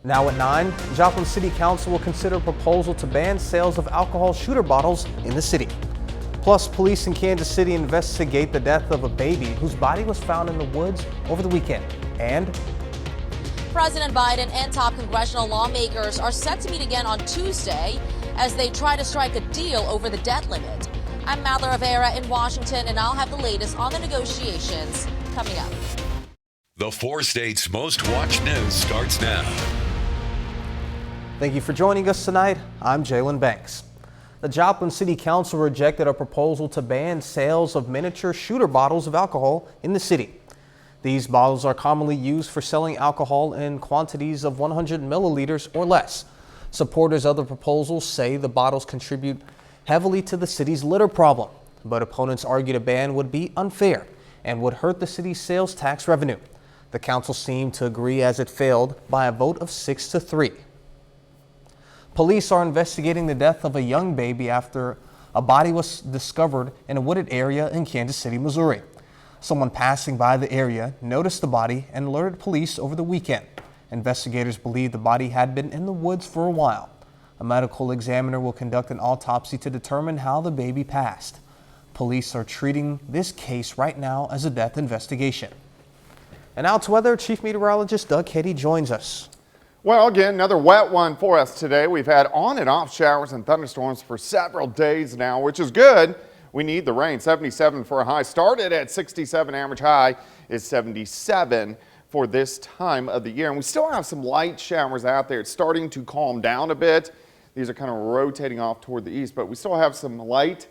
Now at 9, Joplin City Council will consider a proposal to ban sales of alcohol shooter bottles in the city. Plus, police in Kansas City investigate the death of a baby whose body was found in the woods over the weekend. And President Biden and top congressional lawmakers are set to meet again on Tuesday as they try to strike a deal over the debt limit. I'm Madla Rivera in Washington, and I'll have the latest on the negotiations coming up. The 4 states' most watched news starts now. Thank you for joining us tonight. I'm Jalen Banks. The Joplin City Council rejected a proposal to ban sales of miniature shooter bottles of alcohol in the city. These bottles are commonly used for selling alcohol in quantities of 100 milliliters or less. Supporters of the proposal say the bottles contribute heavily to the city's litter problem, but opponents argued a ban would be unfair and would hurt the city's sales tax revenue. The council seemed to agree as it failed by a vote of 6-3. Police are investigating the death of a young baby after a body was discovered in a wooded area in Kansas City, Missouri. Someone passing by the area noticed the body and alerted police over the weekend. Investigators believe the body had been in the woods for a while. A medical examiner will conduct an autopsy to determine how the baby passed. Police are treating this case right now as a death investigation. And now to weather, Chief Meteorologist Doug Heddy joins us. Well, again, another wet one for us today. We've had on and off showers and thunderstorms for several days now, which is good. We need the rain. 77 for a high. Started at 67, average high is 77 for this time of the year. And we still have some light showers out there. It's starting to calm down a bit. These are kind of rotating off toward the east, but we still have some light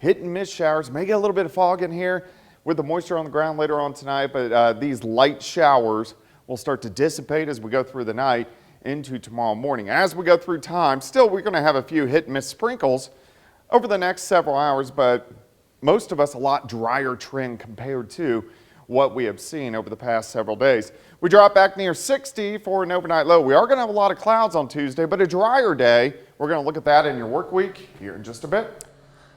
hit and miss showers. May get a little bit of fog in here with the moisture on the ground later on tonight, but these light showers will start to dissipate as we go through the night into tomorrow morning. As we go through time, still we're going to have a few hit and miss sprinkles over the next several hours, but most of us a lot drier trend compared to what we have seen over the past several days. We drop back near 60 for an overnight low. We are going to have a lot of clouds on Tuesday, but a drier day. We're going to look at that in your work week here in just a bit.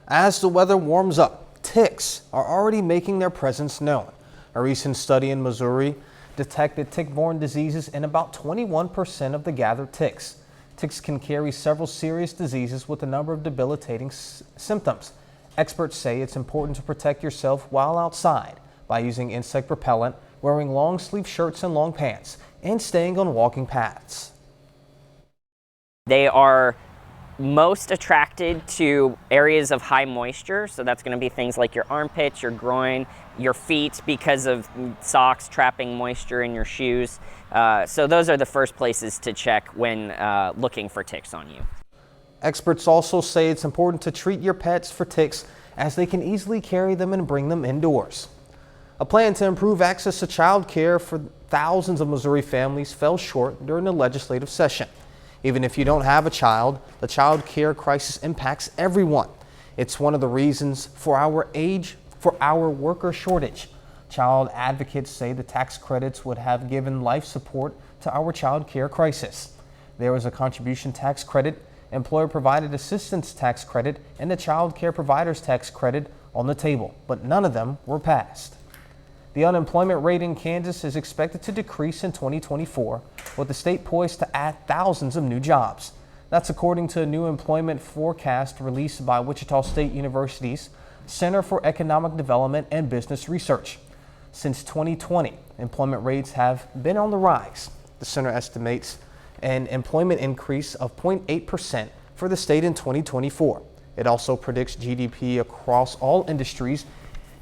As the weather warms up, ticks are already making their presence known. A recent study in Missouri detected tick-borne diseases in about 21% of the gathered ticks. Ticks can carry several serious diseases with a number of debilitating symptoms. Experts say it's important to protect yourself while outside by using insect repellent, wearing long-sleeve shirts and long pants, and staying on walking paths. They are most attracted to areas of high moisture, so that's going to be things like your armpits, your groin, your feet, because of socks trapping moisture in your shoes. So those are the first places to check when looking for ticks on you. Experts also say it's important to treat your pets for ticks as they can easily carry them and bring them indoors. A plan to improve access to child care for thousands of Missouri families fell short during the legislative session. Even if you don't have a child, the child care crisis impacts everyone. It's one of the reasons for our worker shortage. Child advocates say the tax credits would have given life support to our child care crisis. There was a contribution tax credit, employer provided assistance tax credit, and the child care providers tax credit on the table, but none of them were passed. The unemployment rate in Kansas is expected to decrease in 2024, with the state poised to add thousands of new jobs. That's according to a new employment forecast released by Wichita State University's Center for Economic Development and Business Research. Since 2020, employment rates have been on the rise. The center estimates an employment increase of 0.8% for the state in 2024. It also predicts GDP across all industries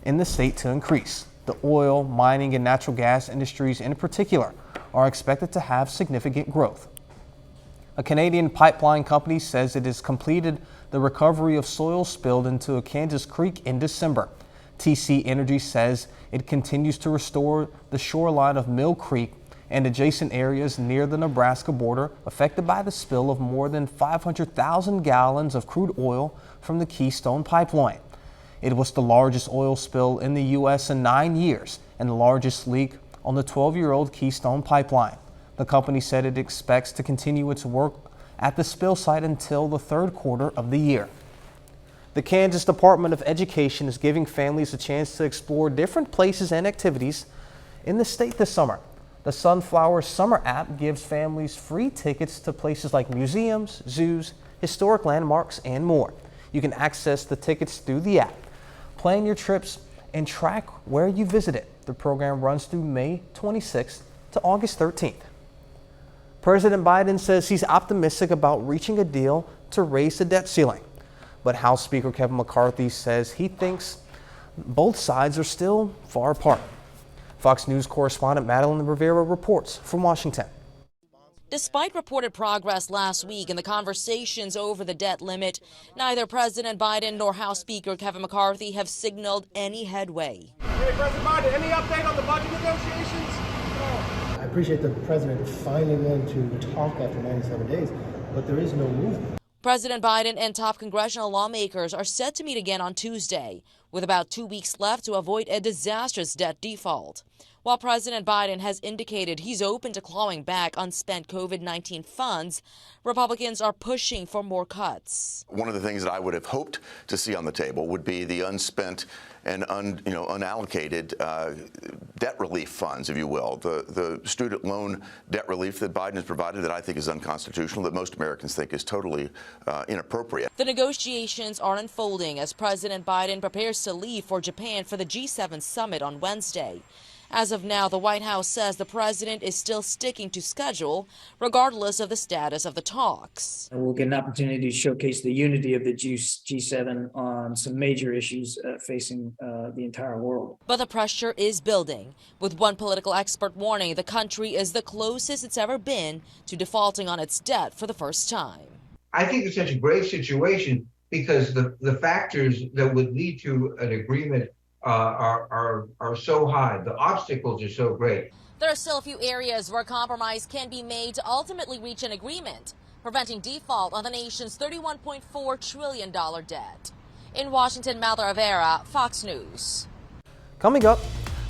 in the state to increase. The oil, mining, and natural gas industries in particular are expected to have significant growth. A Canadian pipeline company says it has completed the recovery of soil spilled into a Kansas creek in December. TC Energy says it continues to restore the shoreline of Mill Creek and adjacent areas near the Nebraska border affected by the spill of more than 500,000 gallons of crude oil from the Keystone Pipeline. It was the largest oil spill in the U.S. in 9 years and the largest leak on the 12-year-old Keystone Pipeline. The company said it expects to continue its work at the spill site until the third quarter of the year. The Kansas Department of Education is giving families a chance to explore different places and activities in the state this summer. The Sunflower Summer app gives families free tickets to places like museums, zoos, historic landmarks, and more. You can access the tickets through the app, plan your trips, and track where you visited. The program runs through May 26th to August 13th. President Biden says he's optimistic about reaching a deal to raise the debt ceiling. But House Speaker Kevin McCarthy says he thinks both sides are still far apart. Fox News correspondent Madeline Rivera reports from Washington. Despite reported progress last week in the conversations over the debt limit, neither President Biden nor House Speaker Kevin McCarthy have signaled any headway. Hey, President Biden, any update on the budget negotiations? I appreciate the president finally willing to talk after 97 days, but there is no movement. President Biden and top congressional lawmakers are set to meet again on Tuesday, with about 2 weeks left to avoid a disastrous debt default. While President Biden has indicated he's open to clawing back unspent COVID-19 funds, Republicans are pushing for more cuts. One of the things that I would have hoped to see on the table would be the unspent and unallocated debt relief funds, if you will, the student loan debt relief that Biden has provided that I think is unconstitutional, that most Americans think is totally inappropriate. The negotiations are unfolding as President Biden prepares to leave for Japan for the G7 summit on Wednesday. As of now, the White House says the president is still sticking to schedule, regardless of the status of the talks. We'll get an opportunity to showcase the unity of the G7 on some major issues facing the entire world. But the pressure is building, with one political expert warning the country is the closest it's ever been to defaulting on its debt for the first time. I think it's such a grave situation because the factors that would lead to an agreement are so high. The obstacles are so great. There are still a few areas where compromise can be made to ultimately reach an agreement, preventing default on the nation's $31.4 trillion debt. In Washington, Madeline Rivera, Fox News. Coming up,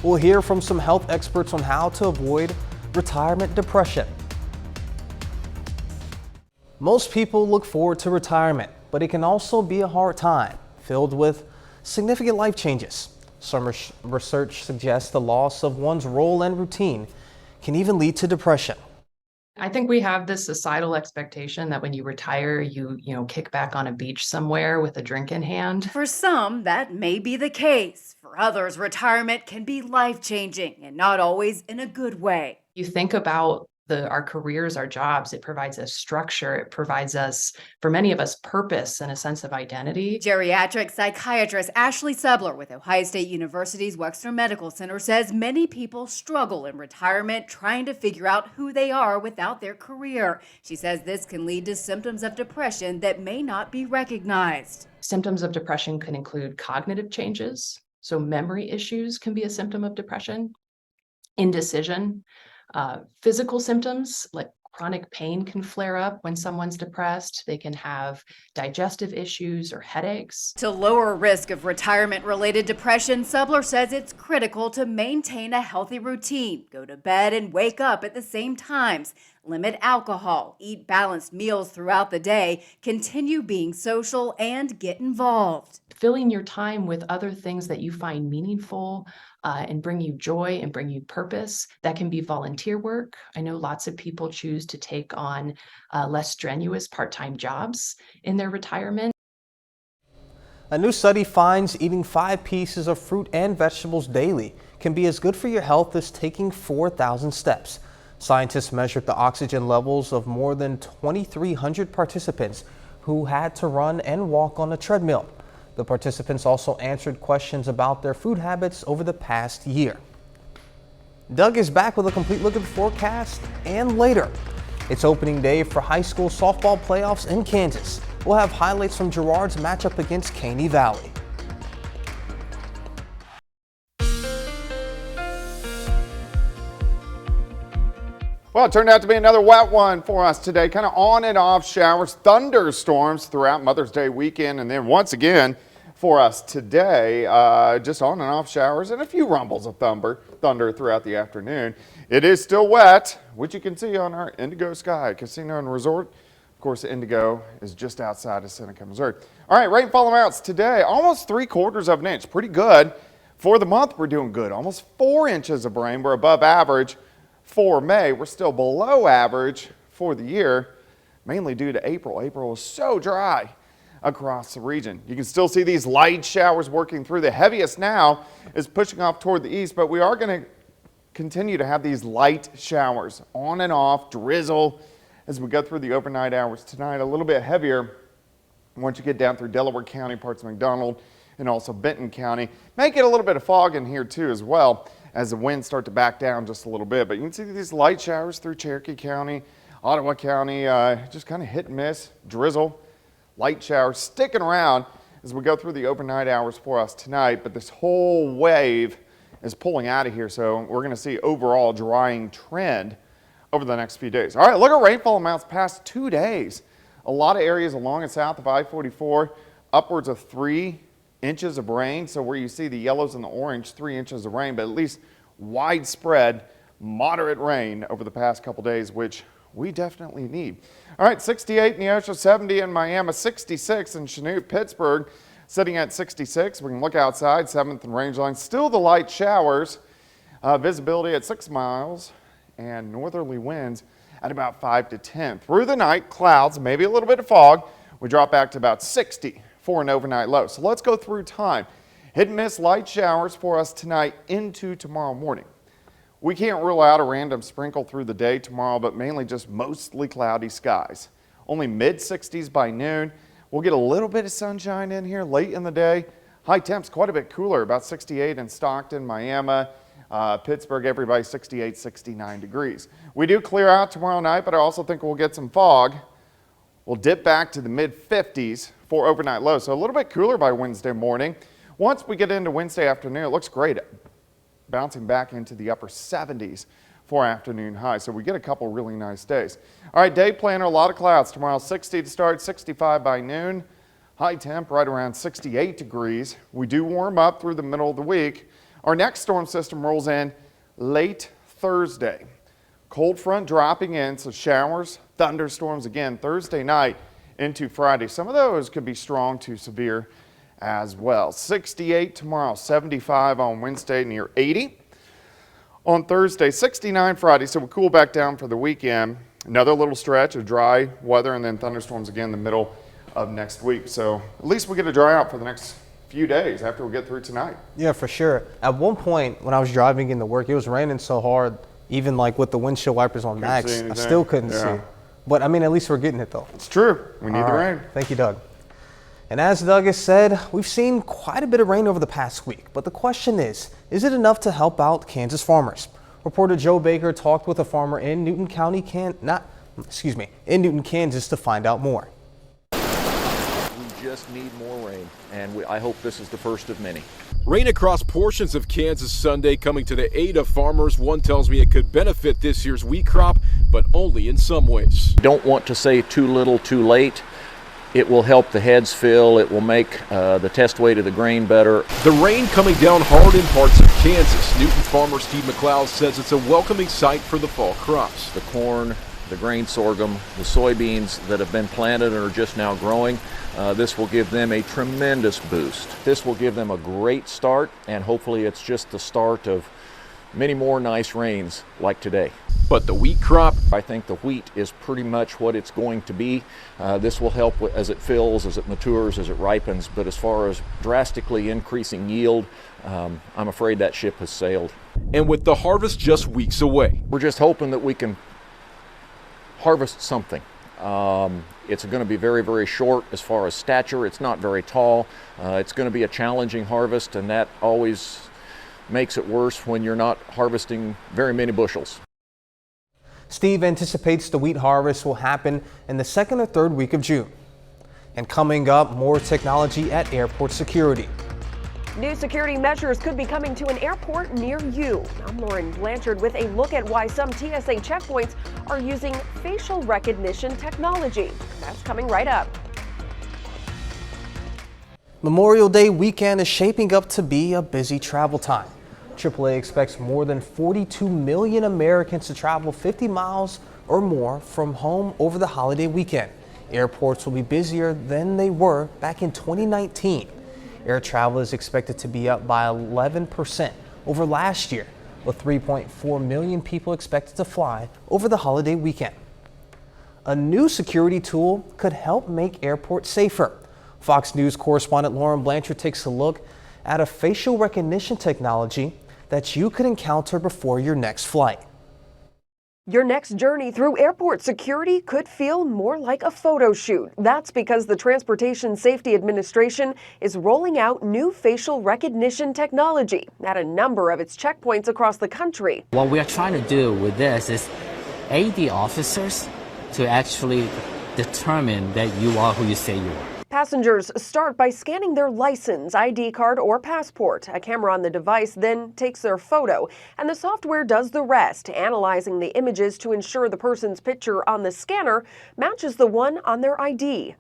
we'll hear from some health experts on how to avoid retirement depression. Most people look forward to retirement, but it can also be a hard time, filled with significant life changes. Some research suggests the loss of one's role and routine can even lead to depression. I think we have this societal expectation that when you retire, you kick back on a beach somewhere with a drink in hand. For some, that may be the case. For others, retirement can be life-changing and not always in a good way. You think about our careers, our jobs, it provides us structure. It provides us, for many of us, purpose and a sense of identity. Geriatric psychiatrist Ashley Sebler with Ohio State University's Wexner Medical Center says many people struggle in retirement trying to figure out who they are without their career. She says this can lead to symptoms of depression that may not be recognized. Symptoms of depression can include cognitive changes. So memory issues can be a symptom of depression. Indecision. Physical symptoms like chronic pain can flare up when someone's depressed. They can have digestive issues or headaches. To lower risk of retirement-related depression, Subler says it's critical to maintain a healthy routine, go to bed and wake up at the same times, limit alcohol, eat balanced meals throughout the day, continue being social, and get involved. Filling your time with other things that you find meaningful and bring you joy and bring you purpose. That can be volunteer work. I know lots of people choose to take on less strenuous part-time jobs in their retirement. A new study finds eating 5 pieces of fruit and vegetables daily can be as good for your health as taking 4,000 steps. Scientists measured the oxygen levels of more than 2,300 participants who had to run and walk on a treadmill. The participants also answered questions about their food habits over the past year. Doug is back with a complete look at the forecast and later. It's opening day for high school softball playoffs in Kansas. We'll have highlights from Girard's matchup against Caney Valley. Well, it turned out to be another wet one for us today. Kind of on and off showers, thunderstorms throughout Mother's Day weekend, and then once again for us today, just on and off showers and a few rumbles of thunder throughout the afternoon. It is still wet, which you can see on our Indigo Sky Casino and Resort. Of course, Indigo is just outside of Seneca, Missouri. All right, rainfall amounts today, almost 3/4 of an inch. Pretty good. For the month, we're doing good. Almost 4 inches of rain. We're above average for May. We're still below average for the year, mainly due to April. April was so dry across the region. You can still see these light showers working through. The heaviest now is pushing off toward the east, but we are going to continue to have these light showers on and off, drizzle as we go through the overnight hours tonight. A little bit heavier once you get down through Delaware County, parts of McDonald, and also Benton County. May get a little bit of fog in here too as well as the winds start to back down just a little bit. But you can see these light showers through Cherokee County, Ottawa County, just kind of hit and miss, drizzle, light showers sticking around as we go through the overnight hours for us tonight. But this whole wave is pulling out of here, so we're going to see overall drying trend over the next few days. All right, look at rainfall amounts past 2 days. A lot of areas along and south of I-44, upwards of 3 inches of rain. So where you see the yellows and the orange, 3 inches of rain, but at least widespread moderate rain over the past couple days, which we definitely need. All right, 68 in Neosho, 70 in Miami, 66 in Chanute, Pittsburgh, sitting at 66. We can look outside, 7th and Rangeline. Still the light showers, visibility at 6 miles, and northerly winds at about 5 to 10. Through the night, clouds, maybe a little bit of fog. We drop back to about 60 for an overnight low. So let's go through time. Hit and miss light showers for us tonight into tomorrow morning. We can't rule out a random sprinkle through the day tomorrow, but mainly just mostly cloudy skies. Only mid-60s by noon. We'll get a little bit of sunshine in here late in the day. High temps quite a bit cooler, about 68 in Stockton, Miami, Pittsburgh, everybody 68, 69 degrees. We do clear out tomorrow night, but I also think we'll get some fog. We'll dip back to the mid-50s for overnight lows, so a little bit cooler by Wednesday morning. Once we get into Wednesday afternoon, it looks great, bouncing back into the upper 70s for afternoon highs. So we get a couple really nice days. All right, day planner, a lot of clouds tomorrow. 60 to start, 65 by noon. High temp right around 68 degrees. We do warm up through the middle of the week. Our next storm system rolls in late Thursday. Cold front dropping in, so showers, thunderstorms again Thursday night into Friday. Some of those could be strong to severe as well. 68 tomorrow, 75 on Wednesday, near 80. On Thursday, 69 Friday, so we'll cool back down for the weekend. Another little stretch of dry weather and then thunderstorms again in the middle of next week. So at least we get a dry out for the next few days after we get through tonight. Yeah, for sure. At one point when I was driving into work, it was raining so hard, even like with the windshield wipers on max, I still couldn't see. But I mean, at least we're getting it though. It's true. We need the rain. Thank you, Doug. And as Doug has said, we've seen quite a bit of rain over the past week, but the question is it enough to help out Kansas farmers? Reporter Joe Baker talked with a farmer in Newton County, in Newton, Kansas to find out more. We just need more rain, and I hope this is the first of many. Rain across portions of Kansas Sunday coming to the aid of farmers. One tells me it could benefit this year's wheat crop, but only in some ways. Don't want to say too little, too late. It will help the heads fill. It will make the test weight of the grain better. The rain coming down hard in parts of Kansas. Newton farmer Steve McLeod says it's a welcoming sight for the fall crops. The corn, the grain sorghum, the soybeans that have been planted and are just now growing, this will give them a tremendous boost. This will give them a great start, and hopefully it's just the start of many more nice rains like today. But the wheat crop? I think the wheat is pretty much what it's going to be. This will help as it fills, as it matures, as it ripens. But as far as drastically increasing yield, I'm afraid that ship has sailed. And with the harvest just weeks away, we're just hoping that we can harvest something. It's going to be very, very short as far as stature. It's not very tall. It's going to be a challenging harvest, and that always makes it worse when you're not harvesting very many bushels. Steve anticipates the wheat harvest will happen in the 2nd or 3rd week of June. And coming up, more technology at airport security. New security measures could be coming to an airport near you. I'm Lauren Blanchard with a look at why some TSA checkpoints are using facial recognition technology. That's coming right up. Memorial Day weekend is shaping up to be a busy travel time. AAA expects more than 42 million Americans to travel 50 miles or more from home over the holiday weekend. Airports will be busier than they were back in 2019. Air travel is expected to be up by 11% over last year. with 3.4 million people expected to fly over the holiday weekend. A new security tool could help make airports safer. Fox News correspondent Lauren Blanchard takes a look at a facial recognition technology that you could encounter before your next flight. Your next journey through airport security could feel more like a photo shoot. That's because the Transportation Safety Administration is rolling out new facial recognition technology at a number of its checkpoints across the country. What we are trying to do with this is aid the officers to actually determine that you are who you say you are. Passengers start by scanning their license, ID card, or passport. A camera on the device then takes their photo, and the software does the rest, analyzing the images to ensure the person's picture on the scanner matches the one on their ID.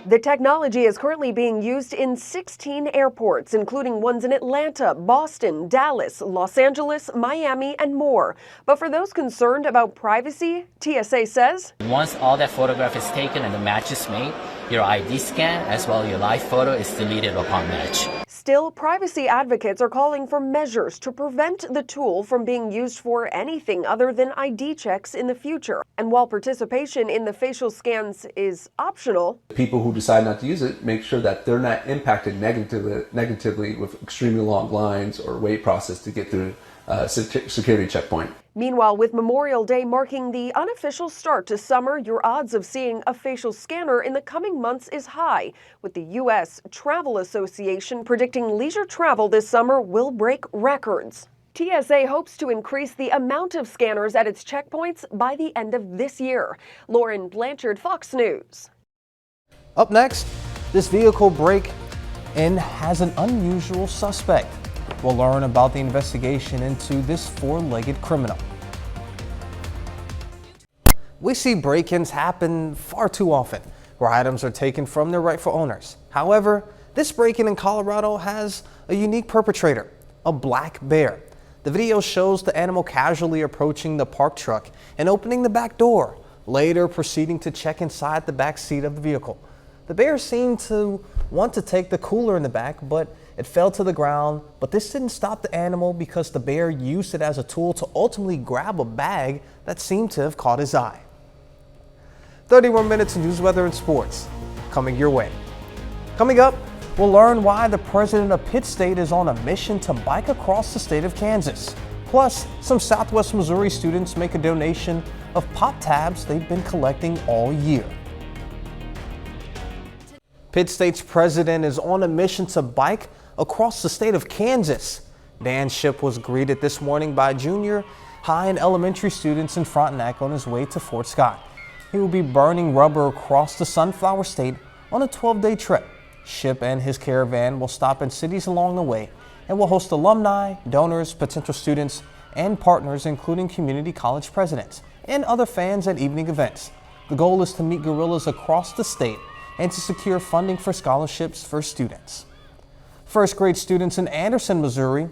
The technology is currently being used in 16 airports, including ones in Atlanta, Boston, Dallas, Los Angeles, Miami, and more. But for those concerned about privacy, TSA says, once all that photograph is taken and the match is made, your ID scan as well as your live photo is deleted upon match. Still, privacy advocates are calling for measures to prevent the tool from being used for anything other than ID checks in the future. And while participation in the facial scans is optional, people who decide not to use it make sure that they're not impacted negatively with extremely long lines or wait process to get through a security checkpoint. Meanwhile, with Memorial Day marking the unofficial start to summer, your odds of seeing a facial scanner in the coming months is high, with the U.S. Travel Association predicting leisure travel this summer will break records. TSA hopes to increase the amount of scanners at its checkpoints by the end of this year. Lauren Blanchard, Fox News. Up next, this vehicle break-in has an unusual suspect. We'll learn about the investigation into this four-legged criminal. We see break-ins happen far too often, where items are taken from their rightful owners. However, this break-in in Colorado has a unique perpetrator, a black bear. The video shows the animal casually approaching the parked truck and opening the back door, later proceeding to check inside the back seat of the vehicle. The bear seemed to want to take the cooler in the back, but it fell to the ground. But this didn't stop the animal because the bear used it as a tool to ultimately grab a bag that seemed to have caught his eye. 31 minutes of news, weather, and sports coming your way. Coming up, we'll learn why the president of Pitt State is on a mission to bike across the state of Kansas. Plus, some Southwest Missouri students make a donation of pop tabs they've been collecting all year. Pitt State's president is on a mission to bike across the state of Kansas. Dan Shipp was greeted this morning by junior high and elementary students in Frontenac on his way to Fort Scott. He will be burning rubber across the Sunflower State on a 12-day trip. Shipp and his caravan will stop in cities along the way and will host alumni, donors, potential students, and partners, including community college presidents and other fans at evening events. The goal is to meet guerrillas across the state and to secure funding for scholarships for students. First grade students in Anderson, Missouri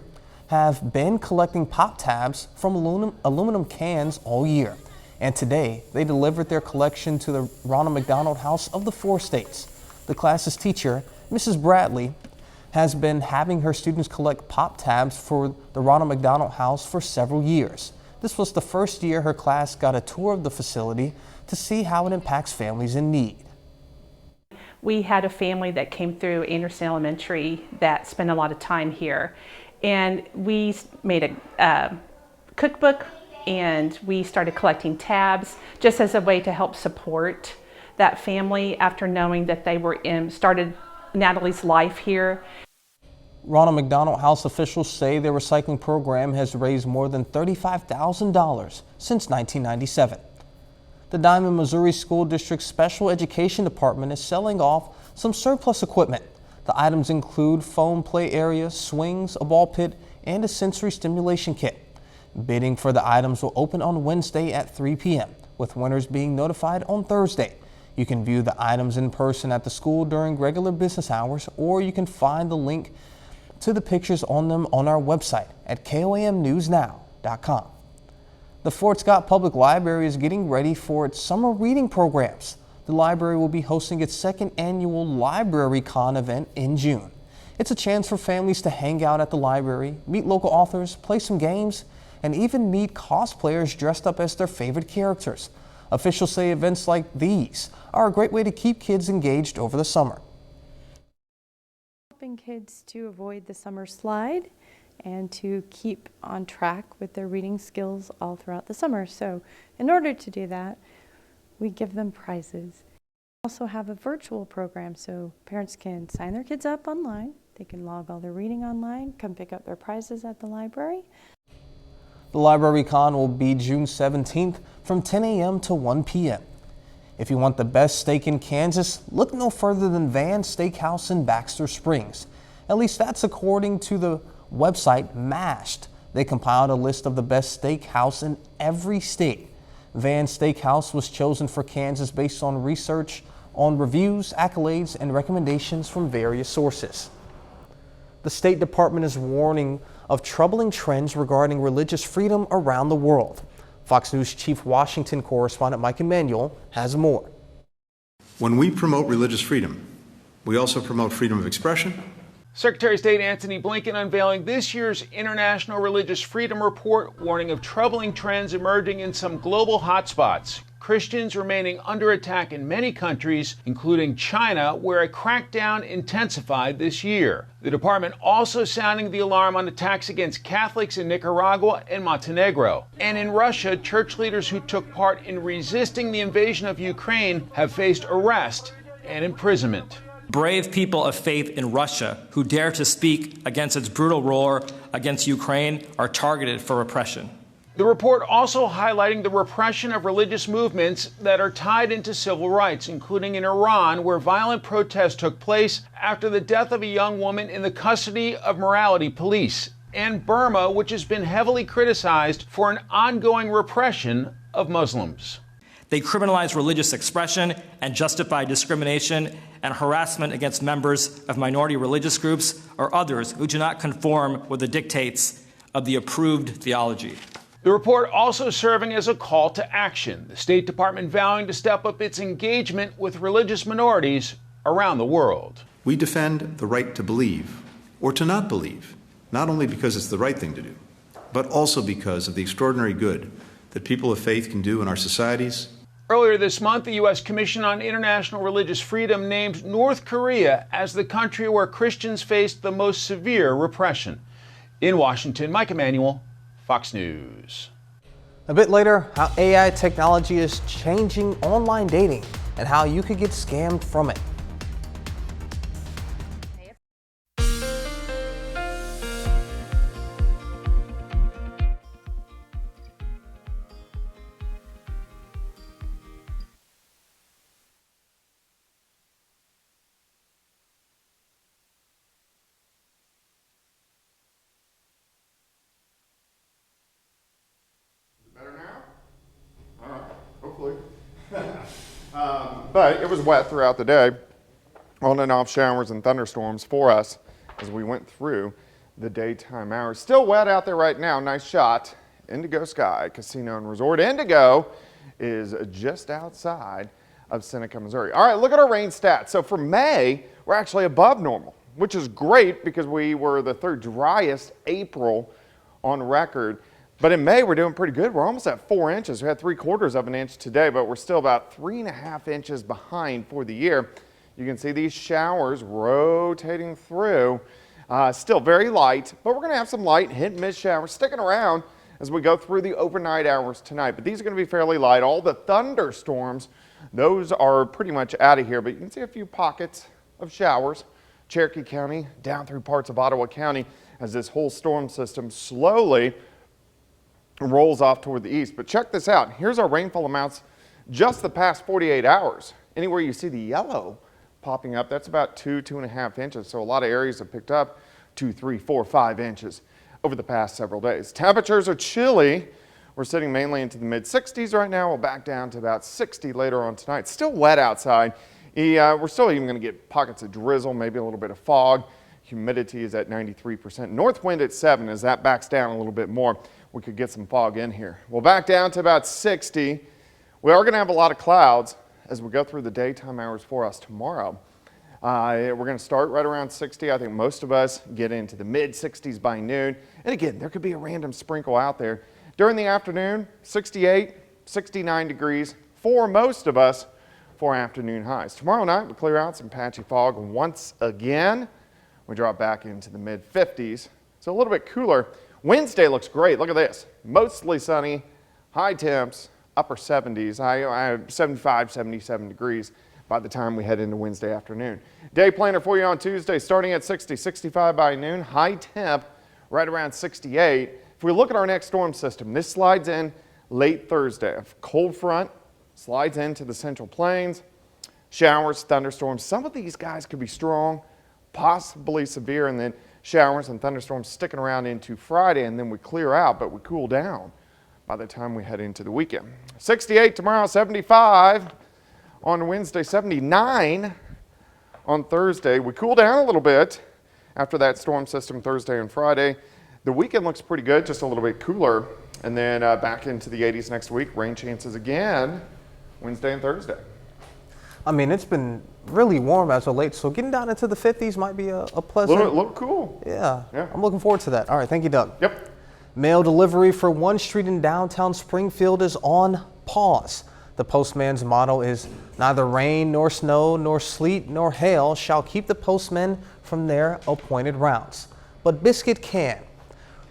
have been collecting pop tabs from aluminum cans all year. And today they delivered their collection to the Ronald McDonald House of the Four States. The class's teacher, Mrs. Bradley, has been having her students collect pop tabs for the Ronald McDonald House for several years. This was the first year her class got a tour of the facility to see how it impacts families in need. We had a family that came through Anderson Elementary that spent a lot of time here, and we made a cookbook and we started collecting tabs just as a way to help support that family after knowing that they were started Natalie's life here. Ronald McDonald House officials say their recycling program has raised more than $35,000 since 1997. The Diamond, Missouri School District's Special Education Department is selling off some surplus equipment. The items include foam play area, swings, a ball pit, and a sensory stimulation kit. Bidding for the items will open on Wednesday at 3 p.m., with winners being notified on Thursday. You can view the items in person at the school during regular business hours, or you can find the link to the pictures on them on our website at KOAMnewsnow.com. The Fort Scott Public Library is getting ready for its summer reading programs. The library will be hosting its second annual Library Con event in June. It's a chance for families to hang out at the library, meet local authors, play some games, and even meet cosplayers dressed up as their favorite characters. Officials say events like these are a great way to keep kids engaged over the summer. Helping kids to avoid the summer slide and to keep on track with their reading skills all throughout the summer. So in order to do that, we give them prizes. We also have a virtual program so parents can sign their kids up online. They can log all their reading online, come pick up their prizes at the library. The Library Con will be June 17th from 10 a.m. to 1 p.m. If you want the best steak in Kansas, look no further than Van's Steakhouse in Baxter Springs. At least that's according to the website Mashed. They compiled a list of the best steakhouse in every state. Van's Steakhouse was chosen for Kansas based on research on reviews, accolades, and recommendations from various sources. The State Department is warning of troubling trends regarding religious freedom around the world. Fox News Chief Washington correspondent Mike Emanuel has more. When we promote religious freedom, we also promote freedom of expression. Secretary of State Antony Blinken unveiling this year's International Religious Freedom Report, warning of troubling trends emerging in some global hotspots. Christians remaining under attack in many countries, including China, where a crackdown intensified this year. The department also sounding the alarm on attacks against Catholics in Nicaragua and Montenegro. And in Russia, church leaders who took part in resisting the invasion of Ukraine have faced arrest and imprisonment. Brave people of faith in Russia who dare to speak against its brutal war against Ukraine are targeted for repression. The report also highlighting the repression of religious movements that are tied into civil rights, including in Iran, where violent protests took place after the death of a young woman in the custody of morality police, and Burma, which has been heavily criticized for an ongoing repression of Muslims. They criminalize religious expression and justify discrimination and harassment against members of minority religious groups or others who do not conform with the dictates of the approved theology. The report also serving as a call to action, the State Department vowing to step up its engagement with religious minorities around the world. We defend the right to believe or to not believe, not only because it's the right thing to do, but also because of the extraordinary good that people of faith can do in our societies. Earlier this month, the U.S. Commission on International Religious Freedom named North Korea as the country where Christians faced the most severe repression. In Washington, Mike Emanuel, Fox News. A bit later, how AI technology is changing online dating and how you could get scammed from it. But it was wet throughout the day, on and off showers and thunderstorms for us as we went through the daytime hours. Still wet out there right now. Nice shot. Indigo Sky Casino and Resort. Indigo is just outside of Seneca, Missouri. All right, look at our rain stats. So for May, we're actually above normal, which is great because we were the third driest April on record. But in May, we're doing pretty good. We're almost at 4 inches. We had 3/4 of an inch today, but we're still about 3.5 inches behind for the year. You can see these showers rotating through. Still very light, but we're going to have some light hit and miss showers sticking around as we go through the overnight hours tonight. But these are going to be fairly light. All the thunderstorms, those are pretty much out of here. But you can see a few pockets of showers. Cherokee County down through parts of Ottawa County as this whole storm system slowly rolls off toward the east. But check this out. Here's our rainfall amounts just the past 48 hours. Anywhere you see the yellow popping up, that's about 2.5 inches. So a lot of areas have picked up 2, 3, 4, 5 inches over the past several days. Temperatures are chilly. We're sitting mainly into the mid 60s right now. We'll back down to about 60 later on tonight. Still wet outside. We're still even going to get pockets of drizzle, maybe a little bit of fog. Humidity is at 93%. North wind at 7. As that backs down a little bit more, we could get some fog in here. We'll back down to about 60. We are going to have a lot of clouds as we go through the daytime hours for us tomorrow. We're going to start right around 60. I think most of us get into the mid 60s by noon. And again, there could be a random sprinkle out there. During the afternoon, 68, 69 degrees for most of us for afternoon highs. Tomorrow night, we clear out some patchy fog once again. We drop back into the mid 50s. So a little bit cooler. Wednesday looks great. Look at this. Mostly sunny, high temps, upper 70s. I have 75, 77 degrees by the time we head into Wednesday afternoon. Day planner for you on Tuesday, starting at 60, 65 by noon. High temp right around 68. If we look at our next storm system, this slides in late Thursday. A cold front slides into the Central Plains. Showers, thunderstorms. Some of these guys could be strong, possibly severe, and then showers and thunderstorms sticking around into Friday, and then we clear out, but we cool down by the time we head into the weekend. 68 tomorrow, 75 on Wednesday, 79 on Thursday. We cool down a little bit after that storm system Thursday and Friday. The weekend looks pretty good, just a little bit cooler, and then back into the 80s next week. Rain chances again Wednesday and Thursday. I mean, it's been really warm as of late, so getting down into the 50s might be a pleasant. A little cool. Yeah, I'm looking forward to that. All right, thank you, Doug. Yep. Mail delivery for one street in downtown Springfield is on pause. The postman's motto is, neither rain nor snow nor sleet nor hail shall keep the postmen from their appointed routes. But Biscuit can.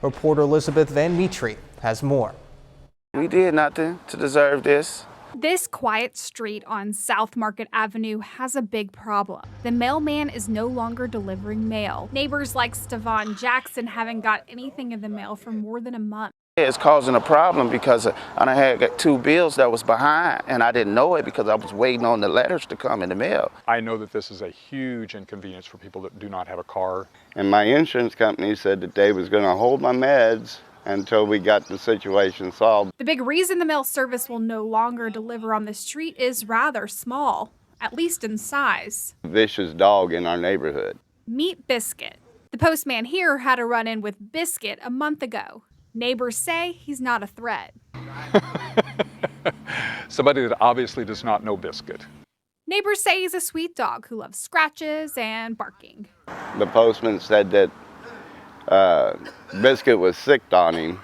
Reporter Elizabeth Van Mitri has more. We did nothing to deserve this. This quiet street on South Market Avenue has a big problem. The mailman is no longer delivering mail. Neighbors like Stevan Jackson haven't got anything in the mail for more than a month. It's causing a problem because I had 2 bills that was behind, and I didn't know it because I was waiting on the letters to come in the mail. I know that this is a huge inconvenience for people that do not have a car. And my insurance company said that they was going to hold my meds until we got the situation solved. The big reason the mail service will no longer deliver on the street is rather small, at least in size. Vicious dog in our neighborhood. Meet Biscuit. The postman here had a run-in with Biscuit a month ago. Neighbors say he's not a threat. Somebody that obviously does not know Biscuit. Neighbors say he's a sweet dog who loves scratches and barking. The postman said that Biscuit was sick on him,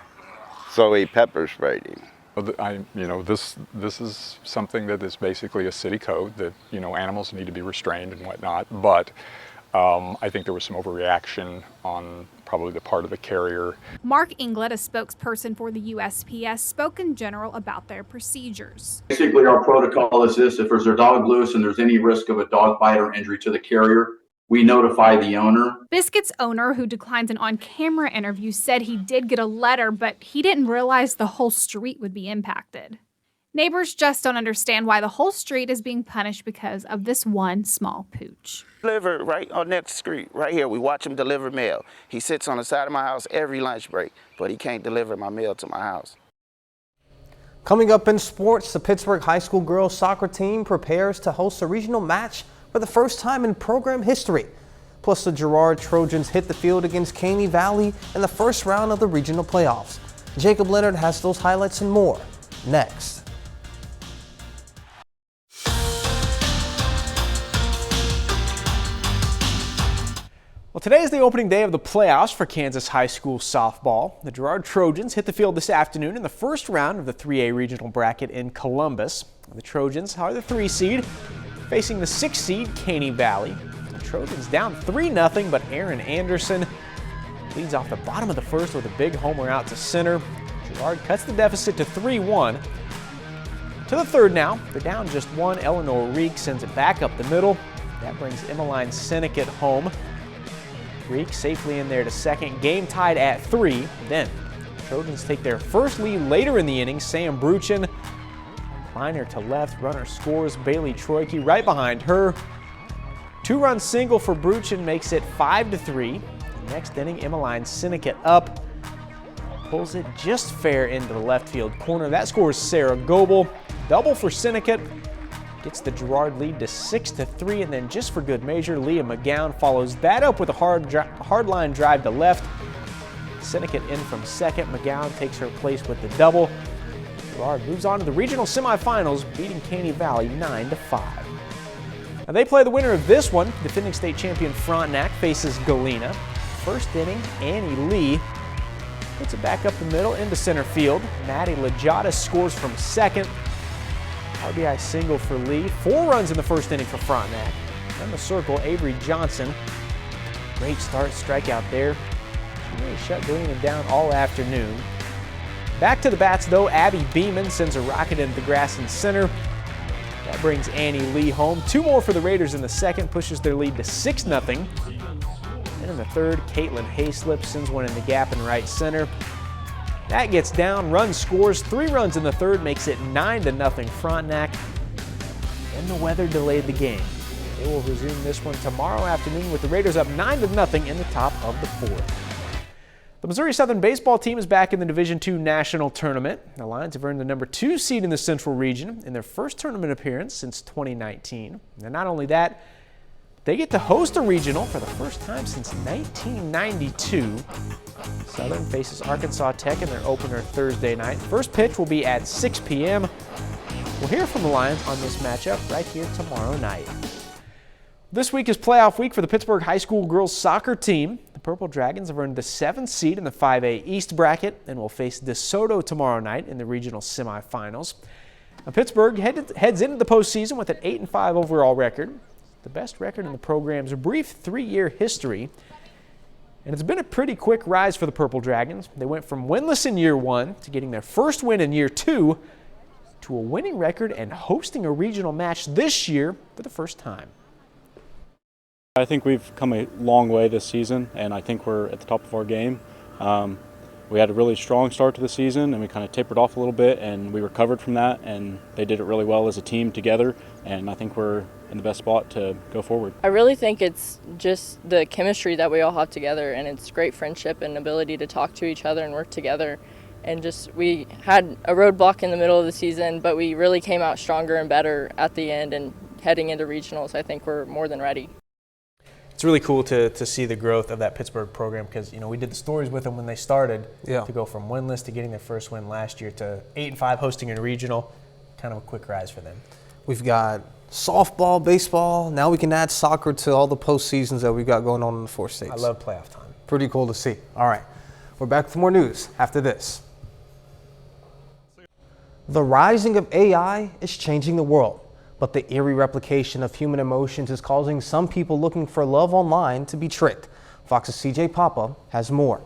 so he pepper sprayed him. This is something that is basically a city code that, animals need to be restrained and whatnot, but I think there was some overreaction on probably the part of the carrier. Mark Inglet, a spokesperson for the USPS, spoke in general about their procedures. Basically, our protocol is this: if there's a dog loose and there's any risk of a dog bite or injury to the carrier, we notify the owner. Biscuit's owner, who declines an on-camera interview, said he did get a letter, but he didn't realize the whole street would be impacted. Neighbors just don't understand why the whole street is being punished because of this one small pooch. Deliver right on next street, right here. We watch him deliver mail. He sits on the side of my house every lunch break, but he can't deliver my mail to my house. Coming up in sports, the Pittsburgh High School girls soccer team prepares to host a regional match for the first time in program history. Plus, the Girard Trojans hit the field against Caney Valley in the first round of the regional playoffs. Jacob Leonard has those highlights and more next. Well, today is the opening day of the playoffs for Kansas High School softball. The Girard Trojans hit the field this afternoon in the first round of the 3A regional bracket in Columbus. The Trojans are the 3 seed, facing the 6 seed Caney Valley. The Trojans down 3-0, but Aaron Anderson leads off the bottom of the first with a big homer out to center. Girard cuts the deficit to 3-1. To the third now, they're down just 1. Eleanor Reek sends it back up the middle. That brings Emmeline Sinnott home. Reek safely in there to second. Game tied at 3. Then the Trojans take their first lead later in the inning. Sam Bruchin, liner to left, runner scores. Bailey Troike right behind her. 2-run single for Bruchin makes it 5-3. The next inning, Emmeline Sinnott up, pulls it just fair into the left field corner. That scores Sarah Goebel. Double for Sinnott. Gets the Girard lead to 6-3, and then just for good measure, Leah McGowan follows that up with a hard line drive to left. Sinnott in from second. McGowan takes her place with the double. Girard moves on to the regional semifinals, beating Caney Valley 9-5. Now they play the winner of this one. Defending state champion Frontenac faces Galena. First inning, Annie Lee puts it back up the middle into center field. Maddie Lajada scores from second. RBI single for Lee. 4 runs in the first inning for Frontenac. On the circle, Avery Johnson. Great start, strikeout there. She really shut Galena down all afternoon. Back to the bats though, Abby Beeman sends a rocket into the grass in center. That brings Annie Lee home. 2 more for the Raiders in the second, pushes their lead to 6-0. And in the third, Caitlin Hayslip sends one in the gap in right center. That gets down, run scores, 3 runs in the third, makes it 9-0 Frontenac. And the weather delayed the game. They will resume this one tomorrow afternoon with the Raiders up 9-0 in the top of the 4th. The Missouri Southern baseball team is back in the Division II National Tournament. The Lions have earned the number 2 seed in the Central Region in their first tournament appearance since 2019. And not only that, they get to host a regional for the first time since 1992. Southern faces Arkansas Tech in their opener Thursday night. First pitch will be at 6 p.m. We'll hear from the Lions on this matchup right here tomorrow night. This week is playoff week for the Pittsburgh High School girls soccer team. The Purple Dragons have earned the 7th seed in the 5A East bracket and will face DeSoto tomorrow night in the regional semifinals. Now, Pittsburgh heads into the postseason with an 8-5 overall record, the best record in the program's brief 3-year history. And it's been a pretty quick rise for the Purple Dragons. They went from winless in year 1 to getting their first win in year 2 to a winning record and hosting a regional match this year for the first time. I think we've come a long way this season, and I think we're at the top of our game. We had a really strong start to the season, and we kind of tapered off a little bit, and we recovered from that, and they did it really well as a team together, and I think we're in the best spot to go forward. I really think it's just the chemistry that we all have together, and it's great friendship and ability to talk to each other and work together. And just we had a roadblock in the middle of the season, but we really came out stronger and better at the end, and heading into regionals, I think we're more than ready. It's really cool to see the growth of that Pittsburgh program because, we did the stories with them when they started to go from winless to getting their first win last year to 8-5 hosting a regional. Kind of a quick rise for them. We've got softball, baseball. Now we can add soccer to all the postseasons that we've got going on in the 4 states. I love playoff time. Pretty cool to see. All right, we're back with more news after this. The rising of AI is changing the world. But the eerie replication of human emotions is causing some people looking for love online to be tricked. Fox's CJ Papa has more.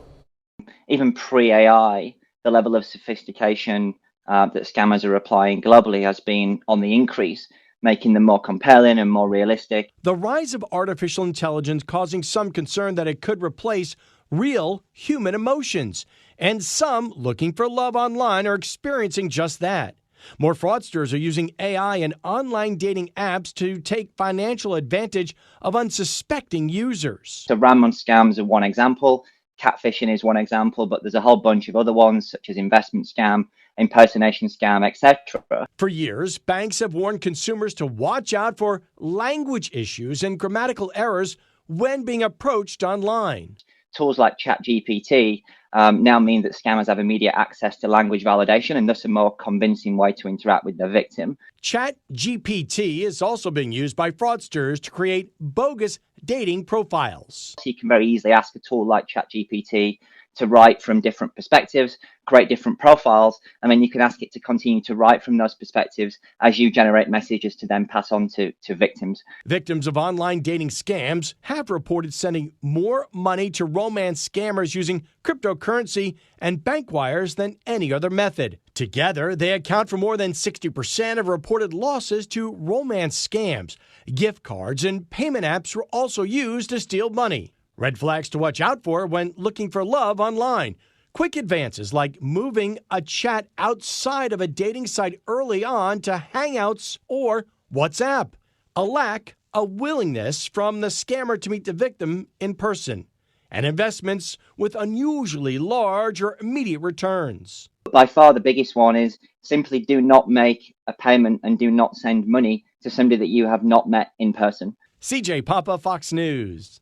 Even pre-AI, the level of sophistication that scammers are applying globally has been on the increase, making them more compelling and more realistic. The rise of artificial intelligence causing some concern that it could replace real human emotions. And some looking for love online are experiencing just that. More fraudsters are using AI and online dating apps to take financial advantage of unsuspecting users. So Ramon scams are one example, catfishing is one example, but there's a whole bunch of other ones such as investment scam, impersonation scam, etc. For years, banks have warned consumers to watch out for language issues and grammatical errors when being approached online. Tools like ChatGPT now mean that scammers have immediate access to language validation and thus a more convincing way to interact with the victim. ChatGPT is also being used by fraudsters to create bogus dating profiles. So you can very easily ask a tool like ChatGPT to write from different perspectives, create different profiles, and then you can ask it to continue to write from those perspectives as you generate messages to then pass on to victims. Victims of online dating scams have reported sending more money to romance scammers using cryptocurrency and bank wires than any other method. Together, they account for more than 60% of reported losses to romance scams. Gift cards and payment apps were also used to steal money. Red flags to watch out for when looking for love online. Quick advances like moving a chat outside of a dating site early on to Hangouts or WhatsApp. A lack of willingness from the scammer to meet the victim in person. And investments with unusually large or immediate returns. By far the biggest one is simply do not make a payment and do not send money to somebody that you have not met in person. CJ Papa, Fox News.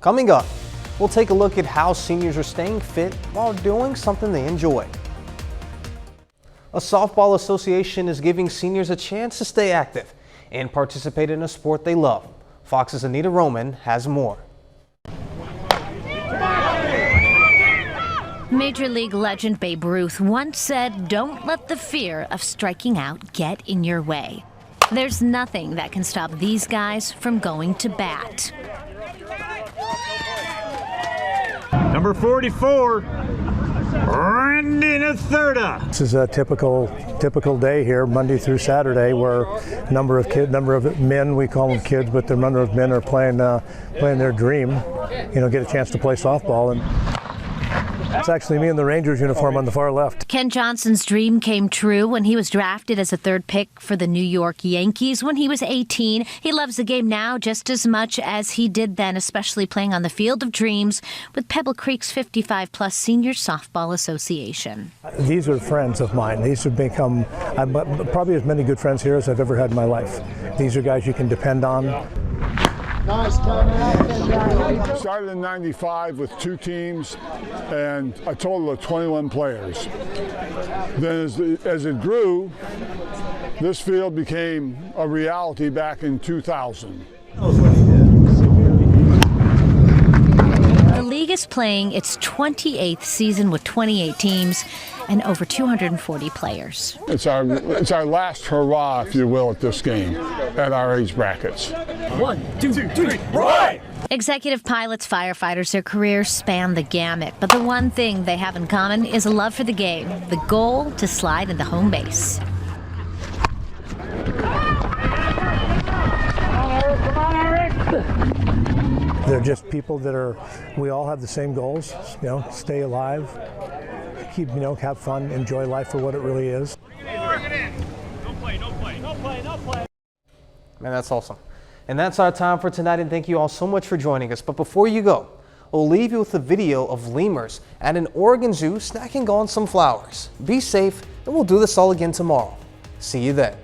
Coming up, we'll take a look at how seniors are staying fit while doing something they enjoy. A softball association is giving seniors a chance to stay active. and participate in a sport they love. Fox's Anita Roman has more. Major League legend Babe Ruth once said, "Don't let the fear of striking out get in your way." There's nothing that can stop these guys from going to bat. Number 44, Randy Nathurda. This is a typical day here, Monday through Saturday, where a number of men, we call them kids, but the number of men are playing their dream, get a chance to play softball. And it's actually me in the Rangers uniform on the far left. Ken Johnson's dream came true when he was drafted as a third pick for the New York Yankees when he was 18. He loves the game now just as much as he did then, especially playing on the Field of Dreams with Pebble Creek's 55-plus Senior Softball Association. These are friends of mine. These have become probably as many good friends here as I've ever had in my life. These are guys you can depend on. Nice. Started in '95 with 2 teams and a total of 21 players. Then as it grew, this field became a reality back in 2000. The league is playing its 28th season with 28 teams and over 240 players. It's our last hurrah, if you will, at this game, at our age brackets. 1, 2, 3, right! Executive pilots, firefighters, their careers span the gamut, but the one thing they have in common is a love for the game, the goal to slide into home base. They're just people we all have the same goals, stay alive, have fun, enjoy life for what it really is. Man, that's awesome. And that's our time for tonight, and thank you all so much for joining us. But before you go, we'll leave you with a video of lemurs at an Oregon zoo snacking on some flowers. Be safe, and we'll do this all again tomorrow. See you then.